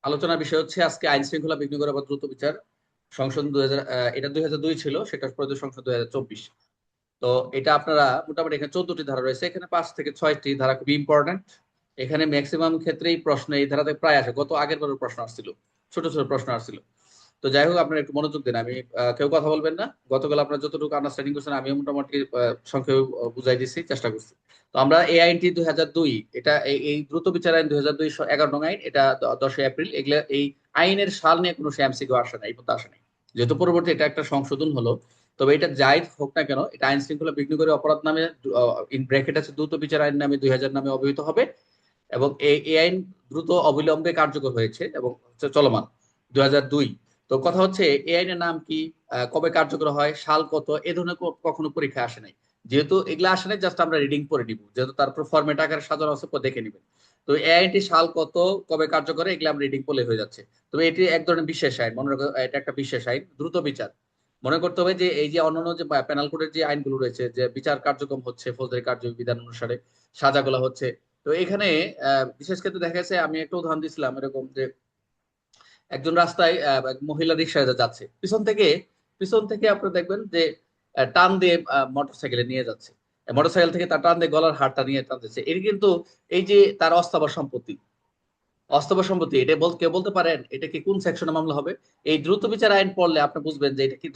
আলোচনার বিষয় হচ্ছে আজকে আইন শৃঙ্খলা বিঘ্ন করা বা দ্রুত বিচার সংশোধন 2000, এটা 2002 ছিল, সেটা প্রয়োজন সংশোধন 2024। তো এটা আপনারা মোটামুটি এখানে 14টি ধারা রয়েছে, এখানে 5 থেকে 6টি ধারা খুবই ইম্পর্টেন্ট। এখানে ম্যাক্সিমাম ক্ষেত্রেই প্রশ্ন এই ধারাতে প্রায় আসে, গত আগের বারের প্রশ্ন আসছিল, ছোট ছোট প্রশ্ন আসছিল। তো যাই হোক, আপনারা একটু মনোযোগ দিন, আমি কেউ কথা বলবেন না। গতকাল আপনারা যতটুকু আন্ডারস্ট্যান্ডিং করছেন আমিও মোটামুটি সংক্ষেপে বুঝাই দিচ্ছি, চেষ্টা করছি। তো আমরা এই আইনটি 2002, এটা এই দ্রুত বিচার আইন 2002 11 নং আইন, এটা 10 এপ্রিল, এগুলা এই আইনের সাল নিয়ে কোনো এমসিকিউ আসে না, এই পর্যন্ত আসে নাই। যেহেতু পরবর্তী এটা একটা সংশোধন হলো, তবে এটা যাই হোক না কেন, এটা আইন শৃঙ্খলা বিঘ্ন করে অপরাধ নামে, ইন ব্র্যাকেট আছে দ্রুত বিচার আইন নামে 2000 নামে অভিহিত হবে। এবং এই আইন দ্রুত অবিলম্বে কার্যকর হয়েছে এবং হচ্ছে চলমান 2002। তো কথা হচ্ছে এই আইনের নাম কি, কবে কার্যকর হয়, সাল কত, এ ধরনের কখনো পরীক্ষা আসে নাই। যেহেতু এগুলা আসে নাই, জাস্ট আমরা রিডিং করে নিব, যেহেতু তারপর ফরম্যাট আকারে সাজানো আছে, পর দেখে নিবেন। তো এই আইনটি সাল কত, কবে কার্যকর, এগুলা আমরা রিডিং করলে হয়ে যাচ্ছে। তবে এটি এক ধরনের বিশেষ আইন, মনে রাখো এটা একটা বিশেষ আইন, দ্রুত বিচার। মনে করতে হবে যে এই যে অন্যান্য যে পেনাল কোডের যে আইনগুলো রয়েছে, যে বিচার কার্যক্রম হচ্ছে ফৌজদারি কার্যবিধান অনুসারে, সাজাগুলা হচ্ছে। তো এখানে বিশেষ ক্ষেত্রে দেখা গেছে, আমি একটা উদাহরণ দিছিলাম এরকম যে একজন রাস্তায় এক মহিলা রিক্সায় যাচ্ছে, পিছন থেকে আপনি দেখবেন যে টান দিয়ে মোটর সাইকেলে নিয়ে যাচ্ছে, মোটর সাইকেল থেকে তার টান দিয়ে গলার হারটা নিয়ে টানতেছে। এর কিন্তু এই যে তার অস্থাবর সম্পত্তি, এটা কেউ বলতে পারেন এটা কি কোন সেকশনে মামলা হবে? এই দ্রুত বিচার আইন পড়লে আপনি বুঝবেন যে এটা কি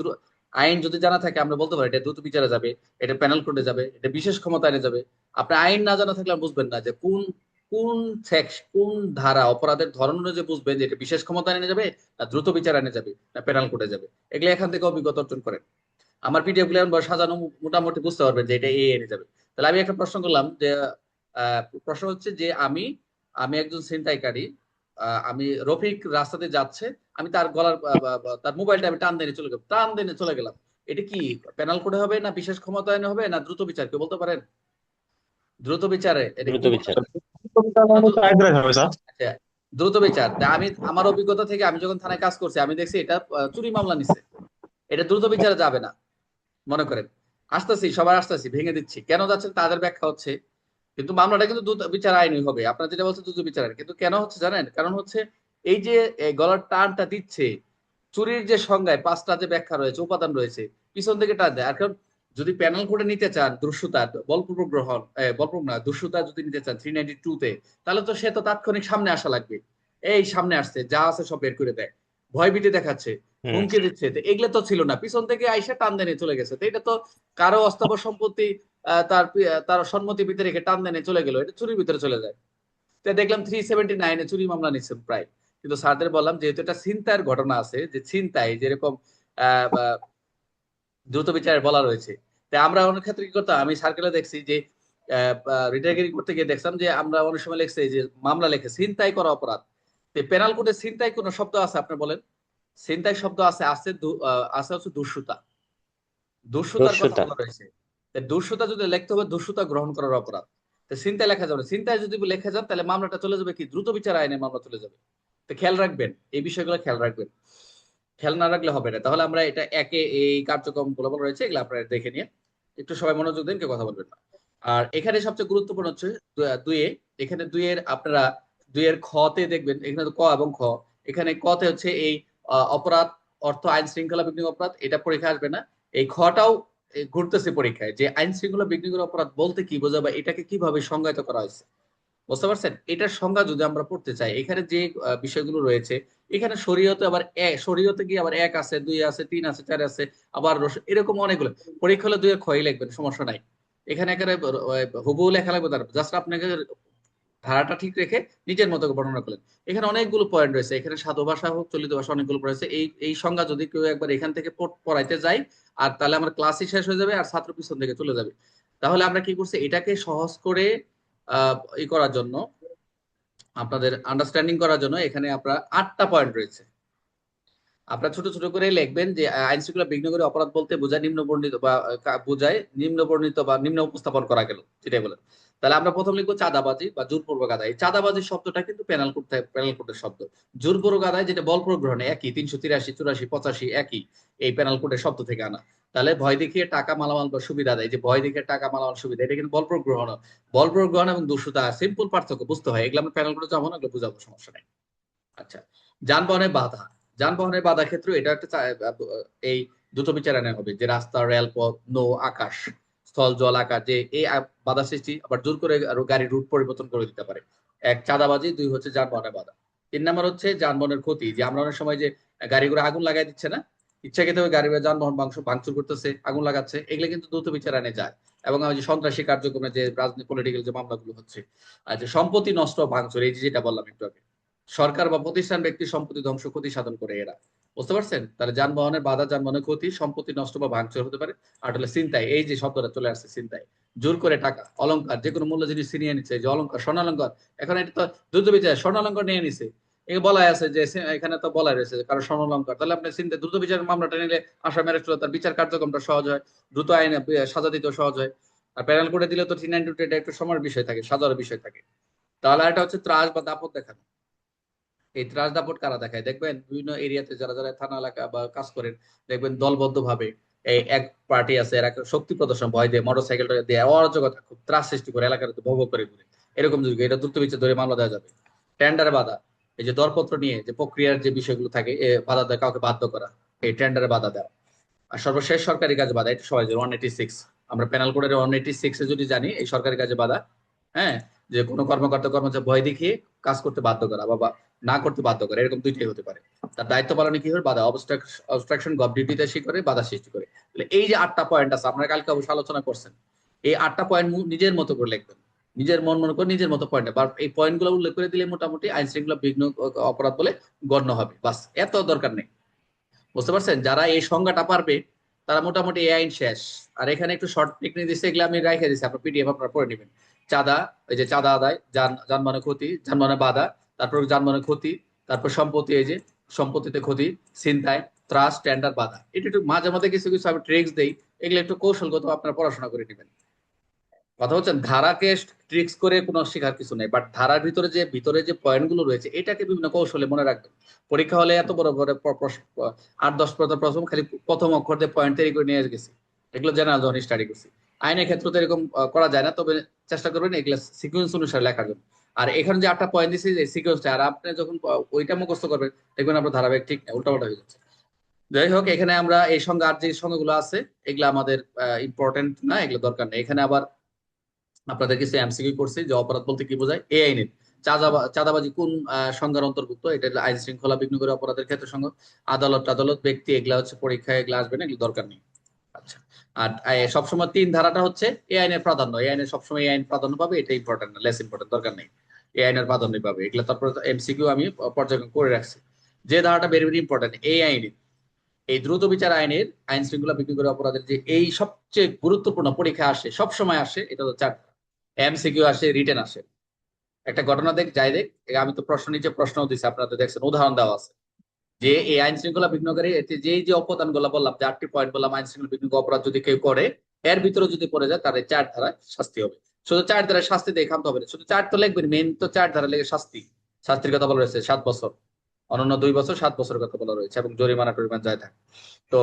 আইন যদি জানা থাকে আমরা বলতে পারি এটা দ্রুত বিচারে যাবে, এটা প্যানেল কোর্টে যাবে, এটা বিশেষ ক্ষমতা আইনে যাবে। আপনি আইন না জানা থাকলে আপনি বুঝবেন না যে কোন কোন কোন ধারা, অপরাধের ধরন অনুযায়ী বুঝবেন যে এটা বিশেষ ক্ষমতা আইনে যাবে, না দ্রুত বিচার আইনে যাবে, না প্যানেল কোর্টে যাবে। এগুলো এখান থেকে অভিজ্ঞতা অর্জন করেন। আমার পিডিএফ গুলো এমন সাজানো, মোটামুটি বুঝতে পারবেন যে এটা এনে যাবে। তাহলে আমি একটা প্রশ্ন করলাম যে প্রশ্ন হচ্ছে যে আমি আমি একজন ছিনতাইকারী, আমি রফিক রাস্তাতে যাচ্ছে, আমি তার গলার তার মোবাইলটা আমি টান দিয়ে চলে গেলাম। এটা কি পেনাল কোডে হবে, না বিশেষ ক্ষমতা আইনে হবে, না দ্রুত বিচার, কেউ বলতে পারেন? দ্রুত বিচারে এটা দ্রুত কোন বিচার। আচ্ছা, দ্রুত বিচার আমি আমার অভিজ্ঞতা থেকে, আমি যখন থানায় কাজ করছি আমি দেখছি এটা চুরি মামলা নিচ্ছে, এটা দ্রুত বিচারে যাবে না। মনে করেন আসতেছি, সবার আসতেছি, ভেঙে দিচ্ছি, কেন যাচ্ছেন তাদের ব্যাখ্যা হচ্ছে, কিন্তু মামলাটা কিন্তু দ্রুত বিচার আইনই হবে। আপনারা যেটা বলছেন দ্রুত বিচার আইন, কিন্তু কেন হচ্ছে জানেন? কারণ হচ্ছে এই যে গলার টানটা দিচ্ছে, চুরির যে সংজ্ঞায় 5টা যে ব্যাখ্যা রয়েছে, উপাদান রয়েছে, পিছন থেকে টান দেয়। আর কারণ যদি প্যানেল করে নিতে চান দস্যুতা, বলপূর্বক গ্রহণ, বলপূর্বক না, দস্যুতা যদি নিতে চান 392-তে, তাহলে তো সে তো তাৎক্ষণিক সামনে আসা লাগবে। এই সামনে আসছে, যা আছে সব বের করে দেয়, ভয়ভীতি দেখাচ্ছে, হুম। হুমকি দিচ্ছে, তো এগুলো তো ছিল না, পিছন থেকে আইসা টান দেনে চলে গেছে। তো এটা তো কারো অস্থাবর সম্পত্তি তার সম্মতি ভিতরে রেখে টান দেনে চলে গেল, এটা চুরির ভিতরে চলে যায়। তো দেখলাম 379-এ চুরি মামলা নিচ্ছেন প্রায়। কিন্তু স্যারদের বললাম যেহেতু এটা ছিনতাইয়ের ঘটনা আছে, যে ছিনতাই যেরকম দ্রুত বিচারে বলা রয়েছে, তাই আমরা অনেক ক্ষেত্রে কি করতাম, আমি সার্কেলে দেখছি যে রিটার্গেরি করতে গিয়ে দেখলাম যে আমরা অনেক সময় লিখছি যে মামলা লেখে ছিনতাই করা অপরাধ। পেনাল কোডে ছিনতাই কোন শব্দ আছে আপনি বলেন? ছিনতাই শব্দ আছে, আছে হচ্ছে দস্যুতা, দস্যুতার কথা দস্যুতা। বলা রয়েছে। দস্যুতা যদি লিখতে হবে, দস্যুতা গ্রহণ করার অপরাধ। তো ছিনতাই লেখা যাবে না, ছিনতাই যদি লেখা যান তাহলে মামলাটা চলে যাবে কি দ্রুত বিচার আইনে মামলা চলে যাবে। তো খেয়াল রাখবেন, এই বিষয়গুলো খেয়াল রাখবেন, খেয়াল না রাখলে হবে না। তাহলে আমরা এটা একে এই কার্যক্রম গুলো রয়েছে এগুলো আপনারা দেখে নিয়ে একটু সবাই মনোযোগ দিন, কেউ কথা বলবেন না। আর এখানে সবচেয়ে গুরুত্বপূর্ণ হচ্ছে দুয়ে, এখানে দুইয়ের আপনারা দুইয়ের খতে দেখবেন, এখানে তো ক এবং খ, এখানে কতে হচ্ছে এই অপরাধ, অর্থ আইন শৃঙ্খলা বিঘ্নিত অপরাধ, এটা পরীক্ষা আসবে না। এই খটাও ঘুরতেছে পরীক্ষায়, যে আইন শৃঙ্খলা বিঘ্নিত অপরাধ বলতে কি বোঝা বা এটাকে কিভাবে সংজ্ঞায়িত করা হয়েছে, বুঝতে পারছেন? এটার সংজ্ঞা যদি আমরা পড়তে চাই, এখানে যে বিষয়গুলো রয়েছে, এখানে শরীয়তে আবার শরীয়তে গিয়ে আবার 1 আছে, 2 আছে, 3 আছে, 4 আছে, আবার এরকম অনেকগুলো। পরীক্ষা হলে 2 এর ক্ষয় লিখবেন, সমস্যা নাই। এখানে একেবারে হুবহু লেখা লাগবে তার, জাস্ট আপনাকে ধারাটা ঠিক রেখে নিজের মতো করে বর্ণনা করলেন। এখানে অনেকগুলো পয়েন্ট রয়েছে, এখানে সাধু ভাষা হোক চলিত ভাষা অনেকগুলো রয়েছে। এই সংজ্ঞা যদি কেউ একবার এখান থেকে পড়াইতে যায়, আর তাহলে আমার ক্লাসই শেষ হয়ে যাবে আর ছাত্র পিছন থেকে চলে যাবে। তাহলে আমরা কি করছি, এটাকে সহজ করে করার জন্য, আপনাদের আন্ডারস্ট্যান্ডিং করার জন্য এখানে আপনার 8টা পয়েন্ট রয়েছে। আপনার ছোট ছোট করে লিখবেন যে আইন শৃঙ্খলা বিঘ্ন করে অপরাধ বলতে বোঝায় নিম্ন বর্ণিত বা বোঝায় নিম্ন বর্ণিত বা নিম্ন উপস্থাপন করা গেল, যেটাই বলেন। তাহলে আমরা প্রথম লিখবো চাঁদাবাজি বা জোরপূর্বক আদায়। চাঁদাবাজি শব্দটা কিন্তু পেনাল কোডের শব্দ। জোরপূর্বক আদায় যেটা বলপূর্বক গ্রহণে, একই 383, 84, 85 একই, এই পেনাল কোডের শব্দ থেকে আনা। তাহলে ভয় দেখিয়ে টাকা মালামাল বা সুবিধা দেয়, যে ভয় দেখিয়ে টাকা মালামাল সুবিধা, এটা কিন্তু বলপূর্বক গ্রহণ। বলপূর্বক গ্রহণ এবং দস্যুতা সিম্পল পার্থক্য বুঝতে হয়, এগুলো আমরা পেনাল কোডে যাবো না, এগুলো বুঝাবো, সমস্যা নেই। আচ্ছা, যানবাহনের বাধা। যানবাহনের বাধা ক্ষেত্রে এটা একটা এই দ্রুত বিচার আনা হবে যে রাস্তা, রেলপথ, নৌ, আকাশ, স্থল, জল, আকাশ, যে এই বাধা সৃষ্টি আবার জোর করে আরো গাড়ির রুট পরিবর্তন করে দিতে পারে। এক, চাঁদাবাজি। দুই হচ্ছে যানবাহনের বাধা। তিন নম্বর হচ্ছে যানবাহনের ক্ষতি, যে আমরা অনেক সময় যে গাড়িগুলো আগুন লাগাই দিচ্ছে না, ইচ্ছাকৃতভাবে গাড়ি বা যানবাহন ভাঙচুর করতেছে, আগুন লাগাচ্ছে, এগুলো কিন্তু দ্রুত বিচার আনে যায়। এবং আমি যে সন্ত্রাসী কার্যক্রমে যে রাজনীতি পলিটিক্যাল যে মামলাগুলো হচ্ছে, আর যে সম্পত্তি নষ্ট, ভাঙচুর, এই যে যেটা বললাম একটু আগে, সরকার বা প্রতিষ্ঠান ব্যক্তির সম্পত্তি ধ্বংস, ক্ষতি সাধন করে এরা। বুঝতে পারছেন? তাহলে যানবাহনের বাধা, যানবাহনের ক্ষতি, সম্পত্তি নষ্ট বা ভাঙচুর হতে পারে। আর হলো ছিনতাই, এই যে শব্দটা চলে আসছে, ছিনতাই, জোর করে টাকা, অলংকার, যে কোনো মূল্য জিনিস ছিনিয়ে নিচ্ছে, যে অলংকার, স্বর্ণালংকার। এখন এটা তো দ্রুত বিচার, স্বর্ণালংকার নিয়ে নিছে, এখানে বলাই আছে যে এখানে তো বলাই রয়েছে কারণ স্বর্ণালংকার, তাহলে আপনি চিন্তা দ্রুত বিচারের মামলাটা নিলে আসামি অ্যারেস্ট হলে তার বিচার কার্যক্রমটা সহজ হয়, দ্রুত আইনে সাজা দিতেও সহজ হয়। আর প্যানেল করে দিলে তো 392 এটা একটু সময়ের বিষয় থাকে, সাজার বিষয় থাকে। তাহলে এটা হচ্ছে ত্রাস বা দাপট দেখানো। এই ত্রাস দাপট কারা দেখায় দেখবেন, বিভিন্ন এরিয়াতে যারা যারা থানা এলাকা বা কাজ করেন, দেখবেন দলবদ্ধ ভাবে এই এক পার্টি আছে, এরা একটা শক্তি প্রদর্শন, ভয় দিয়ে, মোটর সাইকেলটা দিয়ে অরাজকতা, খুব ত্রাস সৃষ্টি করে, এলাকার ভোগ করে ঘুরে, এরকম যুগে এটা দ্রুত বিচার ধরে মামলা দেওয়া যাবে। টেন্ডারে বাধা, এই যে দরপত্র নিয়ে যে প্রক্রিয়ার যে বিষয়গুলো থাকে, বাধা দেয়, কাউকে বাধ্য করা, এই টেন্ডারে বাধা দেওয়া। আর সর্বশেষ সরকারি কাজে বাধা, এটা সবাই 186, আমরা পেনাল কোডের 186 যদি জানি, এই সরকারি কাজে বাধা। হ্যাঁ, যে কোনো কর্মকর্তা কর্মচারী ভয় দেখিয়ে কাজ করতে বাধ্য করা বা না করতে বাধ্য করা, এরকম দুইটাই হতে পারে। তার দায়িত্ব পালনে কি হবে বাধা, অবস্ট্রাকশন গভ ডিউটিতে করে বাধা সৃষ্টি করে। তাহলে এই যে 8টা পয়েন্ট আছে, আপনারা কালকে অবশ্যই আলোচনা করছেন, এই 8টা পয়েন্ট নিজের মতো করে লিখবেন, নিজের মন মনে করে নিজের মতো পয়েন্ট, বা এই পয়েন্ট গুলো উল্লেখ করে দিলে মোটামুটি আইন শৃঙ্খলা বিঘ্ন অপরাধ বলে গণ্য হবে। বাস, এত দরকার নেই। বুঝতে পারছেন? যারা এই সংজ্ঞাটা পারবে তারা মোটামুটি এই আইন শেষ। আর এখানে একটু শর্ট টেকনিক দিচ্ছে, এগুলো আমি রেখে দিচ্ছি, আপনার পিডিএফ আপনারা পড়ে নেবেন। চাঁদা, এই যে চাঁদা আদায়, যানবাহনের ক্ষতি, যানবাহনের বাধা, তারপর যানবাহনের ক্ষতি, তারপর সম্পত্তি, এই যে সম্পত্তিতে ক্ষতি, ছিনতাই, ত্রাস, টেন্ডার, বাধা। এটা একটু মাঝে মাঝে কিছু কিছু আমি ট্রিক্স দেই, এগুলো একটু কৌশলগত আপনারা পড়াশোনা করে নেবেন। কথা হচ্ছে ধারাকে ট্রিক্স করে কোনো শেখার কিছু নেই, বাট ধারার ভিতরে যে পয়েন্ট গুলো রয়েছে, এটাকে বিভিন্ন কৌশলে মনে রাখবেন। পরীক্ষা হলে এত বড় বড় 8-10 প্রথম খালি প্রথম অক্ষর দিয়ে পয়েন্ট তৈরি করে নিয়ে গেছি, এগুলো জেনারেল যখন স্টাডি করছি। আইনের ক্ষেত্রে তো এরকম করা যায় না, তবে চেষ্টা করবেন এগুলো সিকুয়েন্স অনুসারে লেখার জন্য। আর এখানে যে 8টা পয়েন্ট দিচ্ছি, যে সিকুয়েন্সটা, আর আপনি যখন ওইটা মুখস্থ করবেন, দেখবেন আপনার ধারাবাহিক ঠিক না, উল্টাপাল্টা হয়ে যাচ্ছে। যাই হোক, এখানে আমরা এই সঙ্গে আর যে সংখ্যাগুলো আছে, এগুলো আমাদের ইম্পর্টেন্ট না, এগুলো দরকার নেই। এখানে আবার আপনাদের কিছু এমসিকিউ করছি, যে অপরাধ বলতে কি বোঝায়, এই আইনের চাঁদাবাজি কোন সংজ্ঞার অন্তর্ভুক্ত, এটা আইন শৃঙ্খলা বিঘ্ন করে অপরাধের ক্ষেত্রে সংজ্ঞা। আদালত ব্যক্তি, এগুলা হচ্ছে পরীক্ষায় এগুলা আসবে না, এগুলো দরকার নেই। আচ্ছা। আর সবসময় 3 ধারাটা হচ্ছে এই আইনের প্রাধান্য, এই আইনের সবসময় এই আইন প্রাধান্য পাবে, এটা ইম্পর্টেন্ট না, লেস ইম্পর্টেন্ট, দরকার নেই। এই আইনের প্রাধান্য পাবে এগুলা। তারপর এমসিকিউ আমি পর্যবেক্ষণ করে রাখছি। যে ধারাটা ভেরি ভেরি ইম্পর্টেন্ট, এই আইনের, এই দ্রুত বিচার আইনের, আইন শৃঙ্খলা বিঘ্ন করে অপরাধের যে এই সবচেয়ে গুরুত্বপূর্ণ পরীক্ষা আসে, সব সময় আসে, এটা হচ্ছে এমসিকিউ আসে, রিটেন আসে। একটা ঘটনা আমি তো প্রশ্ন নিচে প্রশ্ন দিচ্ছি, আপনারা তো দেখছেন, উদাহরণ দেওয়া আছে, যে এই আইন শৃঙ্খলা বিঘ্নকারী এতে যে যে অপদান গুলো বললাম, যে 8টি পয়েন্ট বললাম, আইন শৃঙ্খলা বিঘ্ন অপরাধ যদি কেউ করে, এর ভিতরে যদি পড়ে যায়, তাহলে 4 ধারায় শাস্তি হবে। শুধু 4 ধারায় শাস্তি দিয়ে ক্ষান্ত হবে না, শুধু 4 তো লিখবেন, মেন তো 4 ধারা লেগে শাস্তি। শাস্তির কথা বলা রয়েছে 7 বছর, অনন্য 2 বছর, 7 বছরের কথা বলা রয়েছে, এবং জরিমানা টরিমানা যায় থাকে। তো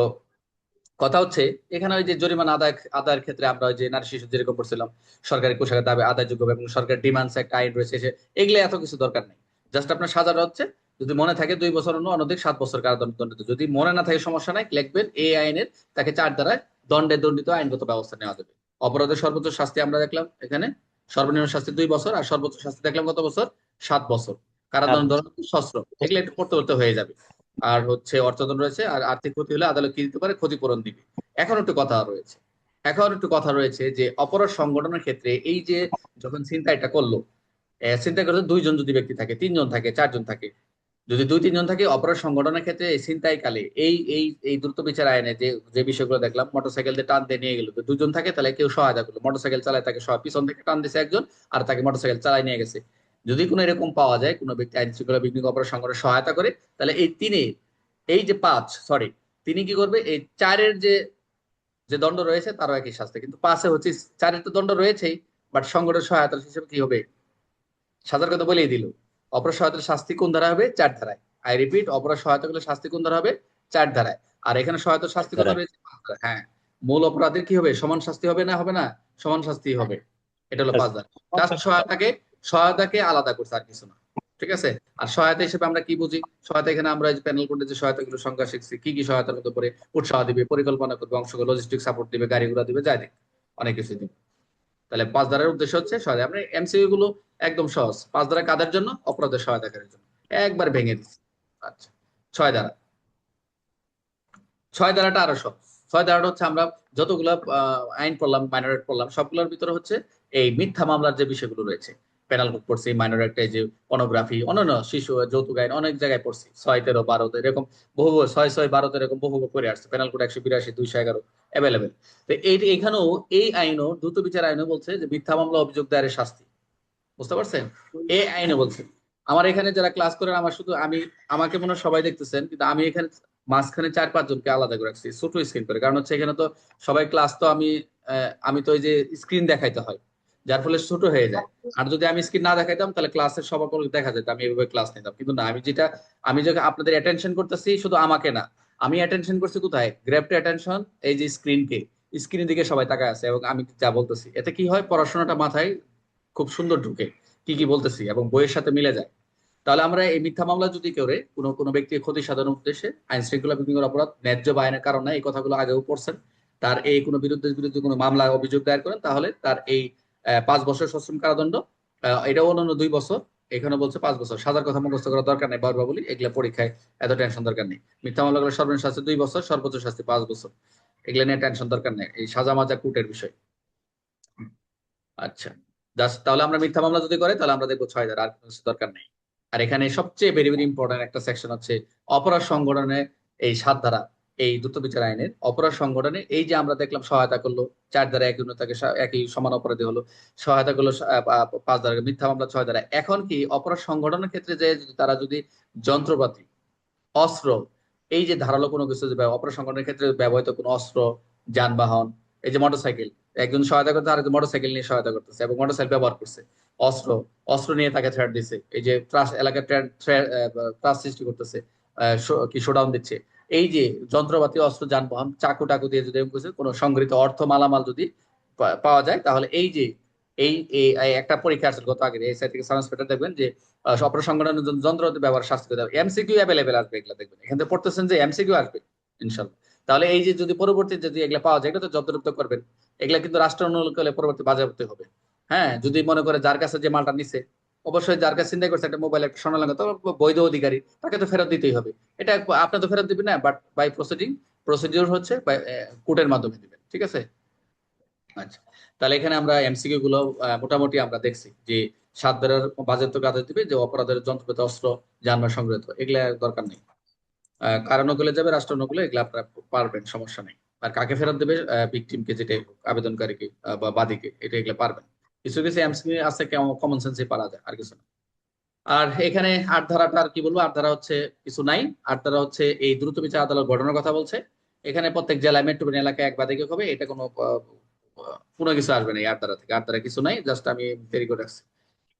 কথা হচ্ছে, এখানে ওই যে জরিমানা আদায়ের ক্ষেত্রে আমরা ওই যে নারী শিশু যেরকম করছিলাম, সরকারি পোশাকের দাবি আদায়যোগ্য এবং সরকারি ডিমান্ডস একটা আইন রয়েছে, এগুলো এত কিছু দরকার নেই। জাস্ট আপনার সাজাটা হচ্ছে, যদি মনে থাকে 2 বছর, অনধিক 7 বছর কারাদণ্ড দণ্ডিত, যদি মনে না থাকে সমস্যা নাই, লিখবেন এই আইনের তাকে 4 ধারায় দণ্ডে দণ্ডিত, আইনগত ব্যবস্থা নেওয়া যাবে। অপরাধের সর্বোচ্চ শাস্তি আমরা দেখলাম এখানে, সর্বনিম্ন শাস্তি 2 বছর, আর সর্বোচ্চ শাস্তি দেখলাম কত বছর, 7 বছর, কারাদণ্ড, সশ্রম, এগুলো একটু পড়তে পড়তে হয়ে যাবে। আর হচ্ছে অর্থদণ্ড রয়েছে, আর আর্থিক ক্ষতি হলে আদালত কি দিতে পারে, ক্ষতিপূরণ দিবে। এখন একটু কথা রয়েছে যে অপরাধ সংগঠনের ক্ষেত্রে, এই যে যখন ছিনতাইটা করলো, ছিনতাই করতে 2 জন যদি ব্যক্তি থাকে, 3 জন থাকে, 4 জন থাকে, যদি 2-3 জন থাকে, অপরাধ সংগঠনের ক্ষেত্রে এই ছিনতাই কালে এই এই এই দ্রুত বিচার আইনে যে যে বিষয়গুলো দেখলাম, মোটরসাইকেল দিয়ে টান দিয়ে নিয়ে গেল, তো 2 জন থাকে, তাহলে কেউ সহায়তা করলো, মোটরসাইকেল চালায়, তাকে পিছন থেকে টান দিছে একজন, আর তাকে মোটরসাইকেল চালায় নিয়ে গেছে। যদি কোনো এরকম পাওয়া যায়, কোনো ব্যক্তি আইন শৃঙ্খলা বিঘ্নিত অপরাধ সংগঠনের সহায়তা করে, তাহলে এই তিনে, এই যে 5, সরি, তিনি কি করবে, এই 4-এর যে যে দণ্ড রয়েছে তারও একই শাস্তি, কিন্তু 5-এ হচ্ছে, 4-এর তো দণ্ড রয়েছেই, বাট সংগঠনের সহায়তা হিসেবে কি হবে, সাজার কথা বলেই দিল। অপরাধ সহায়তার শাস্তি কোন ধারা হবে, 4 ধারায়। আই রিপিট, অপরাধ সহায়তা করলে শাস্তি কোন ধারা হবে, 4 ধারায়। আর এখানে সহায়তার শাস্তি কথা রয়েছে 5 ধারায়। হ্যাঁ, মূল অপরাধের কি হবে, সমান শাস্তি হবে না, হবে না, সমান শাস্তি হবে। এটা হলো 5 ধারা। জাস্ট সহায়তাকে আলাদা করছে, আর কিছু না। ঠিক আছে। আর সহায়তা হিসেবে আমরা কি বুঝি? সহায়তা এখানে আমরা প্যানেল কোডে যে সহায়তাগুলো সংখ্যা শিখছি, কি কি সহায়তার মধ্যে পড়ে? উৎসাহ দিবে, পরিকল্পনা করবে, অংশগ্রহণ, লজিস্টিক সাপোর্ট দিবে, গাড়িগুলো দিবে, যাই দিবে, অনেক কিছু দিবে। তাহলে 5 ধারার উদ্দেশ্য হচ্ছে সহায়তা। আমরা এমসিকিউ গুলো একদম সহজ। 5 ধারা কাদের জন্য? অপরাধের সহায়তাকারীর জন্য। একবার ভেঙে দিচ্ছি। আচ্ছা, 6 ধারা। 6 ধারাটা আরো সহজ। 6 ধারাটা হচ্ছে আমরা যতগুলো আইন পড়লাম, মাইনর অ্যাক্ট পড়লাম, সবগুলোর ভিতরে হচ্ছে এই মিথ্যা মামলার যে বিষয়গুলো রয়েছে, পেনাল কোড পড়ছি, মাইনর অ্যাক্ট, এই যে পর্নোগ্রাফি, অন্যান্য শিশু যৌতুক আইন, অনেক জায়গায় পড়ছি, 6, 13, 12 এরকম বহু, 6, 6, 12 এরকম বহু করে আসছে। Penal code 182, 211 available. তো এখানেও এই আইনও, দ্রুত বিচার আইনও বলছে যে মিথ্যা মামলা অভিযোগ দায়েরের শাস্তি, বুঝতে পারছেন? এই আইনে বলছে। আমার এখানে যারা ক্লাস করেন, আমার শুধু আমি, আমাকে মনে হয় সবাই দেখতেছেন, কিন্তু আমি এখানে মাঝখানে 4-5 জনকে আলাদা করে রাখছি ছোট স্ক্রিন করে, কারণ হচ্ছে এখানে তো সবাই ক্লাস তো আমি তো ওই যে স্ক্রিন দেখাইতে হয়, যার ফলে ছোট হয়ে যায়। আর যদি আমি স্ক্রিন না দেখাইতাম তাহলে ক্লাসের সবার দেখা যেত, আমি এভাবে ক্লাস নিতাম, কিন্তু না, আমি যে আপনাদের অ্যাটেনশন করতেছি, শুধু আমাকে না, আমি অ্যাটেনশন করছি কোথায়? গ্র্যাব টু অ্যাটেনশন, এই যে স্ক্রিনকে, স্ক্রিনের দিকে সবাই তাকায় আছে, এবং আমি যা বলতেছি এতে কি হয়, পড়াশোনাটা মাথায় খুব সুন্দর ঢুকে, কি কি বলতেছি এবং বইয়ের সাথে মিলে যায়। তাহলে আমরা এই মিথ্যা মামলা যদি করে কোনো কোনো ব্যক্তির ক্ষতি সাধনের উদ্দেশ্যে, আইন শৃঙ্খলা বিঘ্নিকর অপরাধ, ন্যায্য বা আইনের কারণে, এই কথাগুলো আগেও পড়ছেন, তার এই কোনো বিরুদ্ধে কোনো মামলা অভিযোগ দায়ের করেন, তাহলে তার এই 5 বছর সশ্রম কারাদণ্ড, এটাও অন্যান্য 2 বছর, এখানে বলছে 5 বছর। সাজার কথা মুখস্থ করার দরকার নেই, বারবার বলি, এগুলা পরীক্ষায় এত টেনশন দরকার নেই। মিথ্যা মামলা করলে সর্বনিম্ন শাস্তি 2 বছর, সর্বোচ্চ শাস্তি 5 বছর। এগুলা নিয়ে টেনশন দরকার নেই, এই সাজা মাজা কুটের বিষয়। আচ্ছা, জাস্ট তাহলে আমরা মিথ্যা মামলা যদি করে তাহলে আমরা দেখবো 6 ধারা, আর কোনো কিছু দরকার নেই। আর এখানে সবচেয়ে ভেরি ভেরি ইম্পর্টেন্ট একটা সেকশন হচ্ছে অপরাধ সংগঠনে, এই 7 ধারা, এই দ্রুত বিচার আইনের অপরাধ সংগঠনে, এই যে আমরা দেখলাম সহায়তা করলো 4 ধারা, একই তাকে একই সমান অপরাধী হলো, সহায়তা করলো 5 ধারা, মিথ্যা মামলা 6 ধারা। এখন কি অপরাধ সংগঠনের ক্ষেত্রে যে তারা যদি যন্ত্রপাতি, অস্ত্র, এই যে ধারালো কোনো কিছু, অপরাধ সংগঠনের ক্ষেত্রে ব্যবহৃত কোনো অস্ত্র, যানবাহন, এই যে মোটরসাইকেল, একজন সহায়তা করতে আরেকজন মোটরসাইকেল নিয়ে সহায়তা করতেছে এবং মোটরসাইকেল ব্যবহার করছে, অস্ত্র, অস্ত্র নিয়ে তাকে থ্রেট দিচ্ছে, এই যে ত্রাস এলাকায় ত্রাস সৃষ্টি করতেছে, কি শোডাউন দিচ্ছে, এই যে যন্ত্রপাতি, অস্ত্র, যানবাহন, চাকু টাকু দিয়ে যদি কোনো সংগৃহীত অর্থ, মালামাল যদি পাওয়া যায়, তাহলে এই যে এই এই এই একটা পরীক্ষা আসলে গত আগে, এই সাইট থেকে সায়েন্স পেপার দেখবেন যে অপরাধ সংগঠনের জন্য যন্ত্রপাতি ব্যবহার শাস্তি দেবে, এমসিকিউ অ্যাভেলেবেল আসবে, এগুলা দেখবেন, এখান থেকে পড়তেছেন যে এমসিকিউ আসবে ইনশাল্লাহ। তাহলে এই যে যদি পরবর্তীতে যদি এগুলা পাওয়া যায়, এটা তো জব্দ করবেন, এগুলা কিন্তু রাষ্ট্র অনুকূলে করলে পরবর্তী বাজেয়াপ্ত হবে। হ্যাঁ, যদি মনে করে যার কাছে যে মালটা নিছে, অবশ্যই যার কাছে চিন্তা করছে একটা মোবাইল, একটা স্বর্ণালঙ্কা, তো বৈধ অধিকারী, তাকে তো ফেরত দিতেই হবে। এটা আপনি তো ফেরত দিবেন না, বাট বাই প্রসিডিউর হচ্ছে কোর্টের মাধ্যমে দিবেন, ঠিক আছে? আচ্ছা, তাহলে এখানে আমরা এমসিকিউ গুলো মোটামুটি আমরা দেখছি যে 7 ধারার বাজেয়াপ্ত কাদের দিবে, যে অপরাধের যন্ত্রপাতি, অস্ত্র, যানবাহন সংগৃহীত, এগুলা দরকার নেই। কারণ অনুকূলে যাবে, রাষ্ট্র অনুকূলে, এগুলো আপনারা পারবেন, সমস্যা নেই। আর কাকে ফেরত দেবে? ভিকটিমকে, যেটাই হোক, আবেদনকারীকে বা বাদীকে, এটা এগুলো পারবেন। কিছু কিছু এমসিকিউ আছে কমন সেন্সে পারা যায়, আর কিছু না। আর এখানে 8 ধারাটা আর কি বলবো, 8 ধারা হচ্ছে কিছু নাই। 8 ধারা হচ্ছে এই দ্রুত বিচার আদালত গঠনের কথা বলছে। এখানে প্রত্যেক জেলায়, মেট্রোপলিটন এলাকায় এক বাদীকে হবে, এটা কোনো কোনো কিছু আসবে না এই 8 ধারা থেকে। 8 ধারা কিছু নাই, জাস্ট আমি তৈরি করে রাখছি।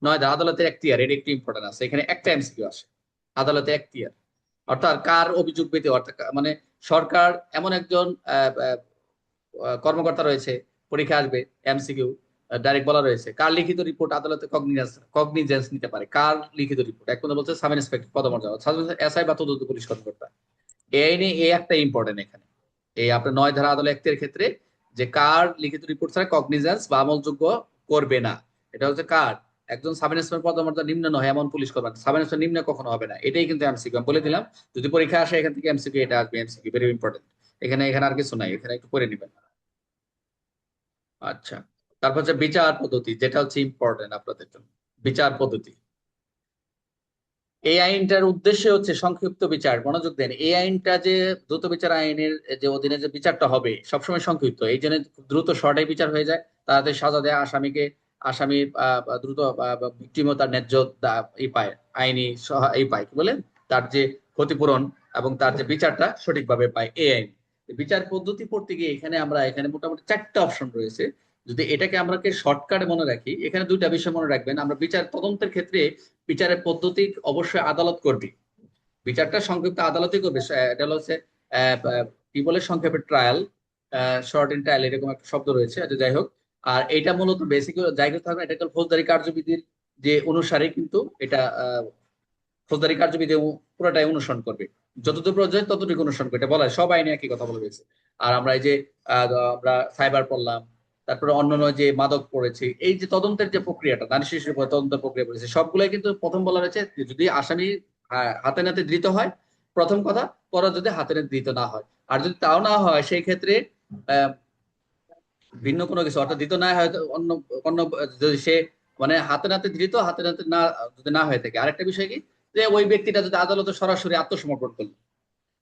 9 ধারা আদালতের এখতিয়ার, এটা একটু ইম্পর্টেন্ট আছে, এখানে একটা এমসিকিউ আসে, আদালতে এখতিয়ার অর্থাৎ কার অভিযোগ পেতে, অর্থাৎ মানে সরকার এমন একজন কর্মকর্তা রয়েছে, পরীক্ষা আসবে এমসিকিউ, ডাইরেক্ট বলা রয়েছে কার লিখিত রিপোর্ট আদালতে কগনিজেন্স নিতে পারে, কার লিখিত রিপোর্ট। এক কথা বলছে সাব ইন্সপেক্টর পদমর্যাদা, এসআই বা তদন্ত পুলিশ কর্মকর্তা। এই আইনে এই একটা ইম্পর্টেন্ট এখানে, এই আপনার 9 ধারা আদালত এখতিয়ারের ক্ষেত্রে, যে কার লিখিত রিপোর্ট ছাড়া কগনিজেন্স বা আমলযোগ্য করবে না। এটা হচ্ছে কার? একজন সাব ইন্সপেক্টর পদমর্যাদা নিম্ন নয় এমন পুলিশ কর্মকর্তা, সাব ইন্সপেক্টর নিম্ন কখনো হবে না। এটাই কিন্তু এমসিকিউ, আমি বলে দিলাম, যদি পরীক্ষা আসে এখান থেকে এমসিকিউ এটা আসবে, এমসিকিউ ভেরি ইম্পর্টেন্ট। এখানে এখানে আর কিছু নাই, এখানে একটু করে নিবেন। আচ্ছা, তারপর হচ্ছে বিচার পদ্ধতি, যেটা হচ্ছে ইম্পর্টেন্ট আপনাদের জন্য। বিচার পদ্ধতি, এই আইনটার উদ্দেশ্য হচ্ছে সংক্ষিপ্ত বিচার, মনোযোগ দেন। এই আইনটা যে দ্রুত বিচার আইনের যে অধীনে যে বিচারটা হবে সবসময় সংক্ষিপ্ত, এই জন্য দ্রুত শর্টে বিচার হয়ে যায়, তাড়াতাড়ি সাজা দেয় আসামিকে, আসামি দ্রুত ভিকটিমও তার ন্যায্য ই পায়, আইনি এই পায়, কি বলে, তার যে ক্ষতিপূরণ এবং তার যে বিচারটা সঠিকভাবে পায় এই আইন। বিচার পদ্ধতি পড়তে গিয়ে এখানে মোটামুটি 4টা অপশন রয়েছে। যদি এটাকে আমরা শর্টকাটে মনে রাখি, এখানে 2টা বিষয় মনে রাখবেন। আমরা বিচার তদন্তের ক্ষেত্রে বিচারের পদ্ধতি অবশ্যই আদালত করবে, বিচারটা সংক্ষিপ্ত আদালতই করবে। এটা হচ্ছে কি বলে সংক্ষেপে ট্রায়াল, শর্ট ইন ট্রায়াল, এরকম একটা শব্দ রয়েছে, আচ্ছা যাই হোক। আর এটা মূলত বেসিক জায়গা থাকবে, এটা হচ্ছে ফৌজদারি কার্যবিধির যে অনুসারে কিন্তু এটা ফৌজদারি কার্যবিধি পুরোটাই অনুসরণ করবে, যতটুকু প্রয়োজন ততটুকু অনুসরণ করবে, এটা বলা হয়, সব আইনে একই কথা বলা হয়েছে। আর আমরা এই যে আমরা সাইবার পড়লাম, তারপরে অন্যান্য যে মাদক পড়েছি, এই যে তদন্তের যে প্রক্রিয়াটা, নারী শিশুর উপর তদন্তের প্রক্রিয়া পড়েছে, সবগুলাই কিন্তু প্রথম বলা হয়েছে যে যদি আসামি হাতে নাতে ধৃত হয়, প্রথম কথা, পরে যদি হাতে নাতে ধৃত না হয়, আর যদি তাও না হয় সেই ক্ষেত্রে আহ ভিন্ন কোনো কিছু, অর্থাৎ ধৃত না হয় অন্য অন্য যদি সে মানে হাতে নাতে ধৃত, হাতে নাতে না যদি না হয়ে থাকে, আরেকটা বিষয় কি, যে ওই ব্যক্তিটা যদি আদালতে সরাসরি আত্মসমর্পণ করলো,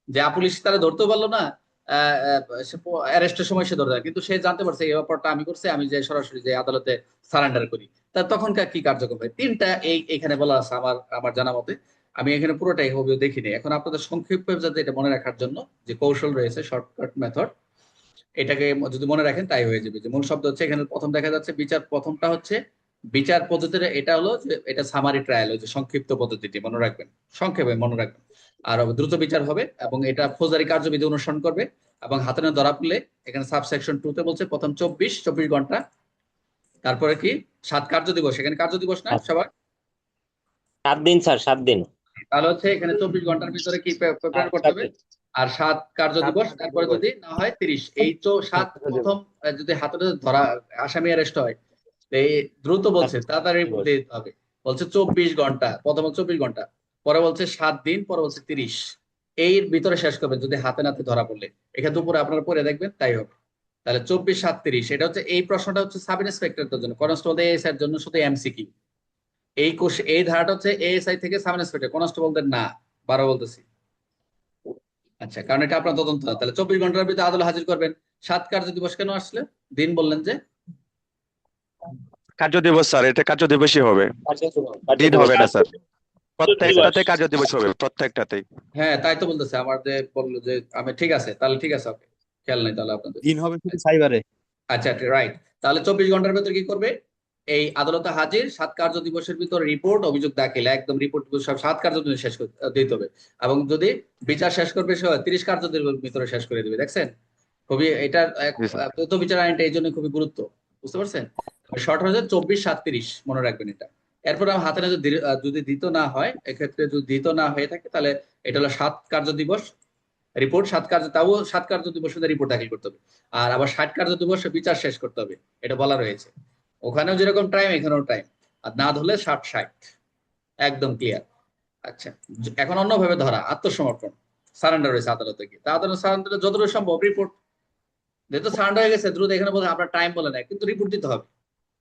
যে পুলিশ তারা ধরতেও পারলো না, অ্যারেস্টের সময় সে ধরে, কিন্তু সে জানতে পারছে এই ব্যাপারটা আমি করছি, আমি যে সরাসরি যে আদালতে সারেন্ডার করি, তা তখনকার কি কার্যক্রম হয়, তিনটা এখানে বলা আছে আমার আমার জানা মতে। আমি এখানে পুরোটাই হবে দেখিনি, এখন আপনাদের সংক্ষেপে যাতে এটা মনে রাখার জন্য যে কৌশল রয়েছে, শর্টকাট মেথড, এটাকে যদি মনে রাখেন তাই হয়ে যাবে। যে মূল শব্দ হচ্ছে এখানে প্রথম দেখা যাচ্ছে বিচার, প্রথমটা হচ্ছে বিচার পদ্ধতিটা, এটা হলো যে এটা সামারি ট্রায়াল, ওই যে সংক্ষিপ্ত পদ্ধতিটি মনে রাখবেন, সংক্ষেপে মনে রাখবেন। আর দ্রুত বিচার হবে এবং এটা ফৌজদারি কার্যবিধি অনুসরণ করবে, এবং হাতে না ধরা পড়লে এখানে সাবসেকশন 2 তে বলছে প্রথম 24 ঘন্টা, তারপরে কি 7 কার্য দিবস, এখানে কার্য দিবস না সবার, 7 দিন স্যার, 7 দিন। তাহলে হচ্ছে এখানে 24 ঘন্টার ভিতরে কি প্রিপেয়ার করতে হবে, 7 দিন। আর 7 কার্য দিবস, তারপরে যদি না হয় 30, এই তো 7 প্রথম যদি হাতে ধরা আসামি অ্যারেস্ট হয়, এই দ্রুত বলছে তাড়াতাড়ি দিতে হবে, বলছে 24 ঘন্টা, প্রথম 24 ঘন্টা, পরে বলছে 7 দিন, পরে বলছে 30, এর ভিতরে শেষ করবেন যদি হাতে নাতে ধরা পড়লে। এখানে দুপুরে আপনারা পড়ে দেখবেন তাই হবে। তাহলে 24, 7, 30, এটা হচ্ছে এই প্রশ্নটা হচ্ছে সাব ইন্সপেক্টরদের জন্য, কনস্টেবল এএসআই এর জন্য শুধু এমসিকিউ। এই ধারাটা হচ্ছে এএসআই থেকে সাব ইন্সপেক্টর, কনস্টেবলদের না, বারো বলতেছি। আচ্ছা, কারণ এটা আপনার তদন্ত না। তাহলে 24 ঘন্টার ভিতরে আদালত হাজির করবেন। 7 কার্য দিবস কেন আসলে, দিন বললেন যে? কার্য দিবস স্যার, এটা কার্য দিবসই হবে, দিন হবে না স্যার। প্রত্যেকটাতে কার্য দিবস হবে, প্রত্যেকটাতেই। হ্যাঁ তাই তো বলতেছে, আমাদের বললো যে আমি ঠিক আছে, তাহলে ঠিক আছে, ওকে, খেয়াল নাই তাহলে আপনাদের। দিন হবে শুধু সাইবারে। আচ্ছা রাইট, তাহলে 24 ঘন্টার ভিতরে কি করবে, এই আদালতে হাজির, 7 কার্য দিবসের ভিতর রিপোর্ট অভিযোগ দাখিল, একদম রিপোর্ট সব 7 কার্য দিবস শেষ দিতে হবে, এবং যদি বিচার শেষ করবে সে 30 কার্য দিবসের ভিতরে শেষ করে দিবে। দেখছেন, খুবই এটার জি স্যার। তথ্য বিচার আইনটা এই জন্য খুবই গুরুত্ব, বুঝতে পারছেন। শর্ট হয়ে যায় 24, 7, 30, মনে রাখবেন এটা। এরপর হাতে না যদি দিত না হয়, এক্ষেত্রে যদি দিত না হয়ে থাকে, তাহলে এটা হলো 7 কার্য দিবস রিপোর্ট, 7 কার্য, তাও 7 কার্য দিবস রিপোর্ট দাখিল করতে হবে, আর আবার 60 কার্য দিবসে বিচার শেষ করতে হবে, এটা বলা রয়েছে। ওখানেও যেরকম টাইম, এখানেও টাইম, আর না ধরলে 60, 60, একদম ক্লিয়ার। আচ্ছা, এখন অন্যভাবে ধরা, আত্মসমর্পণ, সারেন্ডার হয়েছে আদালতে গিয়ে, তা আদালত সারেন্ডার যতটুকু সম্ভব রিপোর্ট, যেহেতু সারেন্ডার হয়ে গেছে দ্রুত, এখানে বলতে আপনার টাইম বলে নাই, কিন্তু রিপোর্ট দিতে হবে,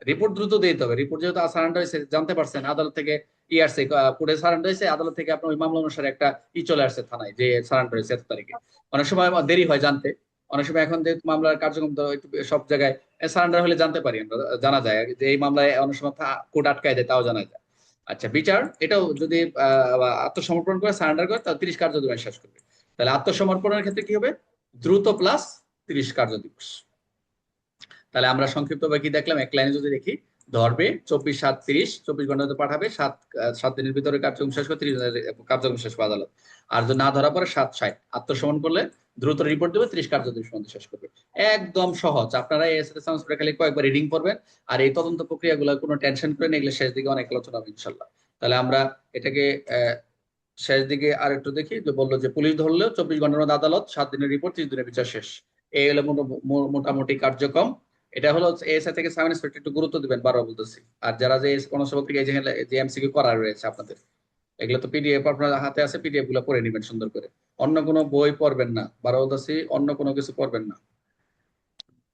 রিপোর্ট দ্রুত দিতে হবে। রিপোর্ট যেহেতু সারেন্ডার হয়েছে, জানতে পারছেন আদালত থেকে আসছে, কোর্টে সারেন্ডার হয়েছে, আদালত থেকে আপনার ওই মামলা অনুসারে একটা চলে আসছে থানায় যে সারেন্ডার হয়েছে এত তারিখে। অনেক সময় দেরি হয় জানতে, অনেক সময় এখন যে মামলার কার্যক্রম তো একটু সব জায়গায় সারেন্ডার হলে জানতে পারি আমরা, জানা যায় যে এই মামলায় অনেক সময় কোর্ট আটকায় দেয়, তাও জানা যায়। আচ্ছা, বিচার এটাও যদি আত্মসমর্পণ করে সারেন্ডার করে, তাহলে 30 কার্য দিবস শেষ করবে। তাহলে আত্মসমর্পণের ক্ষেত্রে কি হবে, দ্রুত প্লাস 30 কার্য দিবস। তাহলে আমরা সংক্ষিপ্তভাবে কি দেখলাম, এক লাইনে যদি দেখি, ধরবে 24, 7, 30, 24 ঘন্টা পাঠাবে, 7 দিনের ভিতরে কার্যক্রম শেষ করে 30 কার্যক্রম শেষ করে আদালত। আর যদি না ধরা পড়ে 7, 60, আত্মসমর্পণ করলে দ্রুত রিপোর্ট দেবে, 30 কার্য দিবস মধ্যে শেষ করবে। একদম সহজ, আপনারা খালি কয়েকবার রিডিং করবেন, আর এই তদন্ত প্রক্রিয়াগুলো কোনো টেনশন করে না, এগুলো শেষ দিকে অনেক আলোচনা হবে ইনশাল্লাহ। তাহলে আমরা এটাকে শেষ দিকে আর একটু দেখি, যে বললো যে পুলিশ ধরলেও 24 ঘন্টার মধ্যে আদালত, 7 দিনের রিপোর্ট, 30 দিনের বিচার শেষ। এই হলো মোটামুটি কার্যক্রম। এটা হলো এএসআই থেকে সাব ইন্সপেক্টর, একটু গুরুত্ব দিবেন, বারবার বলতেছি। আর যারা যে কনস্টেবল থেকে যে এমসিকিউ করা রয়েছে আপনাদের, এগুলো তো পিডিএফ আপনার হাতে আছে, পিডিএফ গুলো পড়ে নেবেন সুন্দর করে, অন্য কোনো বই পড়বেন না, বারবার বলতেছি, অন্য কোনো কিছু পড়বেন না।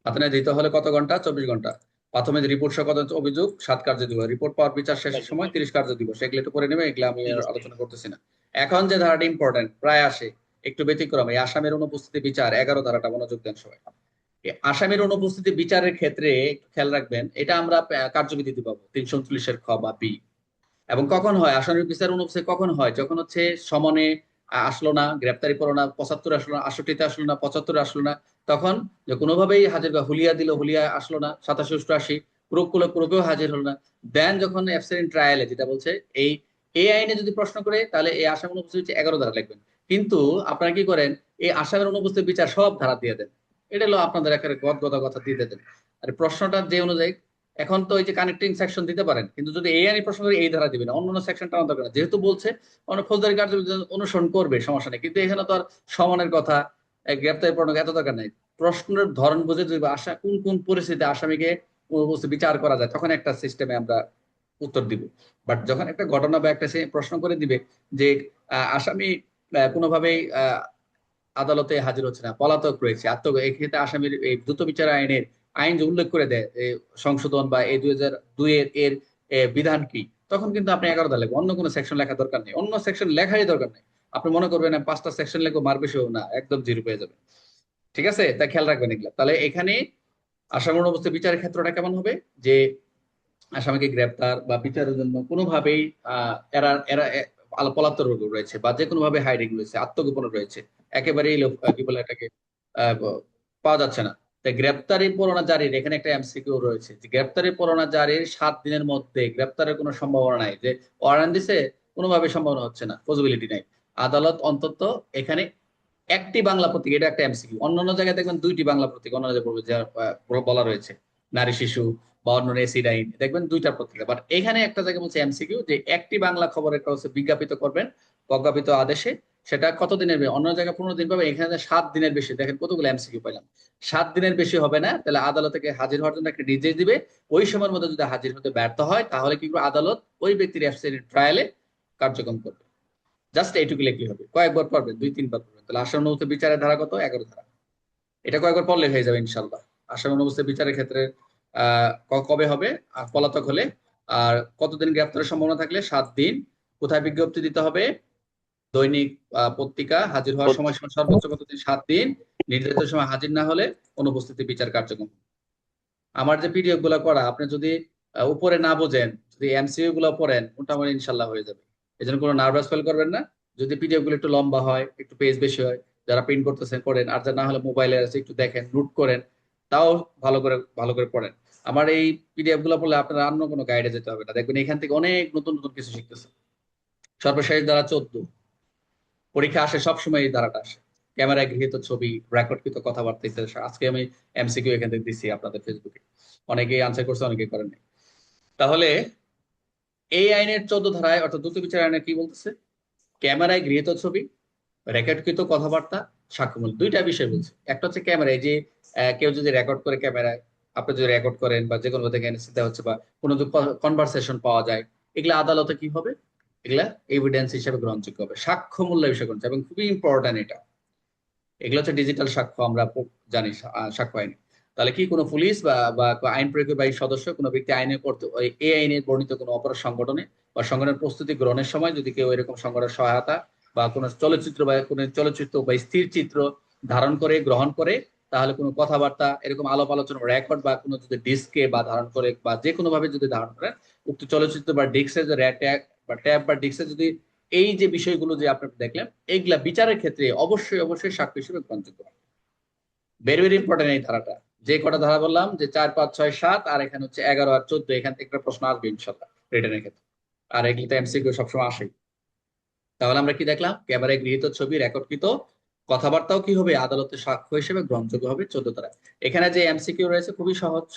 হাতে দিতে হলে কত ঘন্টা, 24 ঘন্টা। প্রথমে রিপোর্ট সহ কত অভিযোগ, 7 কার্য দিবস, রিপোর্ট পাওয়ার বিচার শেষের সময় 30 কার্য দিবস, এগুলো একটু পড়ে নেবে, এগুলো আমি আর আলোচনা করতেছি না। এখন যে ধারাটা ইম্পর্টেন্ট, প্রায় আসে, একটু ব্যতিক্রম, এই আসামের অনুপস্থিতি বিচার, 11 ধারাটা মনোযোগ দেন সবাই। আসামির অনুপস্থিতি বিচারের ক্ষেত্রে একটু খেয়াল রাখবেন, এটা আমরা কার্যবিধিতে পাবো 339-এর খ বা বি। এবং কখন হয় আসামির বিচার অনুপস্থিতি, কখন হয়, যখন হচ্ছে সমনে আসলো না, গ্রেপ্তারি পড়লো না, 75 আসলো না, 68-তে আসলো না, 75-এ আসলো না, তখন যে কোনোভাবেই হাজির, হুলিয়া দিল, হুলিয়া আসলো না, 87, 88, প্রুফ করলো, প্রুফেও হাজির হলো না, দেন যখন অ্যাবসেন্ট ট্রায়ালে, যেটা বলছে এই এই আইনে যদি প্রশ্ন করে, তাহলে এই আসামির অনুপস্থিতি 11 ধারা লিখবেন। কিন্তু আপনারা কি করেন, এই আসামির অনুপস্থিতি বিচার সব ধারা দিয়ে দেন, এটা হলো আপনাদের একেবারে গদগদা কথা দিয়ে দেন। আর প্রশ্নটা যে অনুযায়ী এখন তো ওই যে কানেক্টিং সেকশন দিতে পারেন, কিন্তু যদি এই আইনি প্রশ্ন করে এই ধারা দিবেন, অন্য সেকশন টানা দরকার না। যেহেতু বলছে অনেক ফৌজদারি কার্যবিধি অনুসরণ করবে, সমস্যা নেই, কিন্তু এখানে তো আর সমানের কথা, গ্রেপ্তারি পরোয়ানা এত দরকার নেই। প্রশ্নের ধরন বুঝে যদি আশা কোন কোন পরিস্থিতিতে আসামিকে বিচার করা যায়, তখন একটা সিস্টেমে আমরা উত্তর দিব। বাট যখন একটা ঘটনা বা একটা সে প্রশ্ন করে দিবে যে আসামি কোনোভাবেই আদালতে হাজির হচ্ছে না, পলাতক রয়েছে, এক্ষেত্রে আসামির এই দ্রুত বিচার আইনের আইন যে উল্লেখ করে দেয় সংশোধন বা এই 2002 এর বিধান কি, তখন কিন্তু আপনি 11 ধারা লিখবেন, অন্য কোনো সেকশন লেখা দরকার নেই, অন্য সেকশন লেখারই দরকার নেই। আপনি মনে করবেন না 5টা সেকশন লেখো মার বেশিও না, একদম জিরো পেয়ে যাবে। ঠিক আছে, তাই খেয়াল রাখবেন এগুলা। তাহলে এখানে আসামির অনুপস্থিত বিচারের ক্ষেত্রটা কেমন হবে, যে আসামিকে গ্রেপ্তার বা বিচারের জন্য কোনোভাবেই এরা এরা পলাতক রয়েছে, বা যে কোনো ভাবে হাইডিং রয়েছে, আত্মগোপন রয়েছে, একেবারেই কি বলে এটাকে পাওয়া যাচ্ছে না। তাই গ্রেপ্তারি পরোয়ানা জারির এখানে একটা এমসিকিউ রয়েছে, যে গ্রেপ্তারি পরোয়ানা জারির 7 দিনের মধ্যে গ্রেপ্তারের কোনো সম্ভাবনা নাই, যে ওয়ারেন্ট দিছে কোনোভাবে সম্ভাবনা হচ্ছে না, পসিবিলিটি নাই। আদালত অন্তত এখানে একটি বাংলা প্রতীক, এটা একটা এমসিকিউ। অন্যান্য জায়গায় দেখবেন 2টি বাংলা প্রতীক অন্য জায়গায় পড়বে, যা বলা রয়েছে নারী শিশু বা অন্য এসিড আইন, দেখবেন 2টা পত্রিকা। বাট এখানে একটা জায়গায় বলছে এমসিকিউ যে একটি বাংলা খবর একটা হচ্ছে বিজ্ঞাপিত করবেন প্রজ্ঞাপিত আদেশে, সেটা কতদিনের অন্য জায়গায় 15 দিন পাবে, এখানে 7 দিনের বেশি। দেখেন কতগুলো এমসিকিউ পাইলাম। 7 দিনের বেশি হবে না, তাহলে আদালত থেকে হাজির হওয়ার জন্য একটা নির্দেশ দিবে। ওই সময়ের মধ্যে যদি হাজির হতে ব্যর্থ হয়, তাহলে কি করবে, আদালত ওই ব্যক্তির অ্যাবসেন্ট ট্রায়ালে কার্যক্রম করবে। জাস্ট এইটুকু লিখলে হবে। কয়েকবার পড়বেন, 2-3 বার পড়বেন, তাহলে আসামি অনুপস্থিত বিচারের ধারা কত, 11 ধারা। এটা কয়েকবার পড়লে হয়ে যাবে ইনশাল্লাহ। আসামি অনুপস্থিত বিচারের ক্ষেত্রে কবে হবে, আর পলাতক হলে, আর কতদিন গ্রেপ্তারের সম্ভাবনা থাকলে 7 দিন। কোথায় বিজ্ঞপ্তি দিতে হবে, দৈনিক পত্রিকা। হাজির হওয়ার সময়সীমা সর্বোচ্চ কতদিন, 7 দিন। নির্ধারিত সময় হাজির না হলে অনুপস্থিতি বিচার কার্যক্রম। আমার যে পিডিএফ গুলা করা, আপনি যদি উপরে না বোঝেন, যদি এমসিইউ গুলো পড়েন, মোটামুটি ইনশাল্লাহ হয়ে যাবে। এই জন্য কোনো নার্ভাস ফিল করবেন না। যদি পিডিএফ গুলো একটু লম্বা হয়, একটু পেজ বেশি হয়, যারা প্রিন্ট করতেছেন করেন, আর যারা না হলে মোবাইলে আছে একটু দেখেন, নোট করেন, তাও ভালো করে পড়েন। আমার এই পিডিএফ গুলো পড়লে আপনার অন্য কোনো গাইডে যেতে হবে না, দেখবেন এখান থেকে অনেক নতুন নতুন কিছু শিখতেছেন। সর্বশেষ ধারা 14, পরীক্ষা আসে সবসময় এই ধারাটা আসে, ক্যামেরায় গৃহীত ছবি, রেকর্ডকৃত কথাবার্তা ইত্যাদি। আজকে আমি এমসিকিউ এখান থেকে দিচ্ছি আপনাদের ফেসবুকে, অনেকেই আনসার করছে, অনেকেই করেন নাই। তাহলে এই আইনের 14 ধারায়, অর্থাৎ দ্রুত বিচার আইনে কি বলতেছে, ক্যামেরায় গৃহীত ছবি, রেকর্ডকৃত কথাবার্তা, সাক্ষ্যমূলক, 2টা বিষয় বলছে। একটা হচ্ছে ক্যামেরায়, যে কেউ যদি রেকর্ড করে ক্যামেরায়, আপনি যদি রেকর্ড করেন বা যে কোনো থেকে এনএসসি হচ্ছে, বা কোনো কনভারসেশন পাওয়া যায়, এগুলা আদালতে কি হবে, এগুলা এভিডেন্স হিসেবে গ্রহণযোগ্য হবে, সাক্ষ্য মূল্য বিষয় করছে। এবং খুবই ইম্পর্টেন্ট এটা, এগুলো হচ্ছে ডিজিটাল সাক্ষ্য, আমরা জানি সাক্ষ্য আইনে। তাহলে কি কোনো পুলিশ বা আইন প্রয়োগকারী সদস্য, কোনো ব্যক্তি এই আইনে বর্ণিত কোনো অপরাধ সংগঠনে বা সংগঠনের প্রস্তুতি গ্রহণের সময় যদি কেউ এরকম সংগঠনের সহায়তা বা কোনো চলচ্চিত্র বা স্থির চিত্র ধারণ করে গ্রহণ করে, তাহলে কোনো কথাবার্তা, এরকম আলাপ আলোচনা রেকর্ড বা কোনো যদি ডিস্কে বা ধারণ করে বা যে কোনো ভাবে যদি ধারণ করেন, উক্ত চলচ্চিত্র বা ডিস্কের যে ট্যাব বা ডিস্কের যদি এই যে বিষয়গুলো যে আপনি দেখলেন, এইগুলা বিচারের ক্ষেত্রে অবশ্যই অবশ্যই সাক্ষ্য হিসেবে গ্রহণযোগ্য। ভেরি ভেরি ইম্পর্টেন্ট এই ধারাটা। যে কটা ধারা বললাম, যে 4, 5, 6, 7, আর এখানে হচ্ছে 11 আর 14, এখান থেকে একটা প্রশ্ন আসবে ইনশাল্লাহ রিটেনের ক্ষেত্রে। আর এগুলো তো এমসিকিউ সবসময় আসেই। তাহলে আমরা কি দেখলাম, ক্যামেরায় গৃহীত ছবি, রেকর্ডকৃত কথাবার্তাও কি হবে, আদালতের সাক্ষ্য হিসেবে গ্রহণযোগ্য হবে 14 ধারা। এখানে যে এমসিকিউ রয়েছে খুবই সহজ,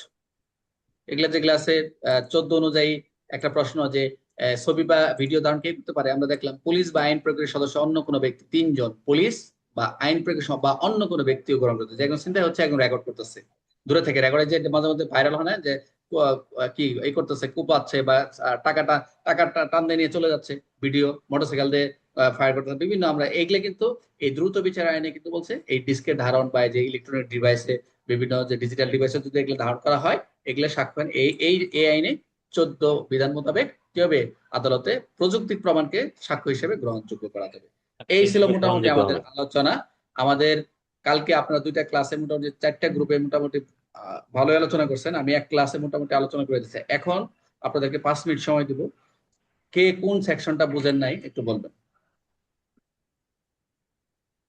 এগুলা যেগুলো আছে 14 অনুযায়ী একটা প্রশ্ন, যে ছবি বা ভিডিও ধারণ কে করতে পারে, আমরা দেখলাম পুলিশ বা আইন প্রয়োগের সদস্য, অন্য কোনো ব্যক্তি, 3 জন, পুলিশ বা আইন প্রয়োগের বা অন্য কোনো ব্যক্তিও গ্রহণ করতেছে। যে একজন চিন্তা হচ্ছে একজন রেকর্ড করতেছে দূরে থেকে, রেকর্ডে যে মাঝে মধ্যে ভাইরাল হয় না, যে কি এই করতেছে, কুপাচ্ছে বা টাকাটা টান দিয়ে নিয়ে চলে যাচ্ছে, ভিডিও মোটরসাইকেল দিয়ে ফায়ার করতেছে বিভিন্ন, আমরা এইগুলো কিন্তু এই দ্রুত বিচার আইনে কিন্তু বলছে এই ডিস্কের ধারণ বা যে ইলেকট্রনিক ডিভাইসে, বিভিন্ন যে ডিজিটাল ডিভাইসে যদি এগুলো ধারণ করা হয়, এগুলো সাক্ষ্য এই এই এই আইনে 14 বিধান মোতাবেক কি হবে, আদালতে প্রযুক্তিক প্রমাণকে সাক্ষ্য হিসেবে গ্রহণযোগ্য করা যাবে। এই ছিল মোটামুটি গ্রহণযোগ্য আমাদের হবে। আলোচনা। আমাদের কালকে আপনারা 2টা ক্লাসে মোটামুটি 4টা গ্রুপে মোটামুটি ভালোই আলোচনা করছেন। আমি এক ক্লাসে মোটামুটি আলোচনা করে দিচ্ছি। এখন আপনাদেরকে 5 মিনিট সময় দিব, কে কোন সেকশনটা বুঝেন নাই একটু বলবেন।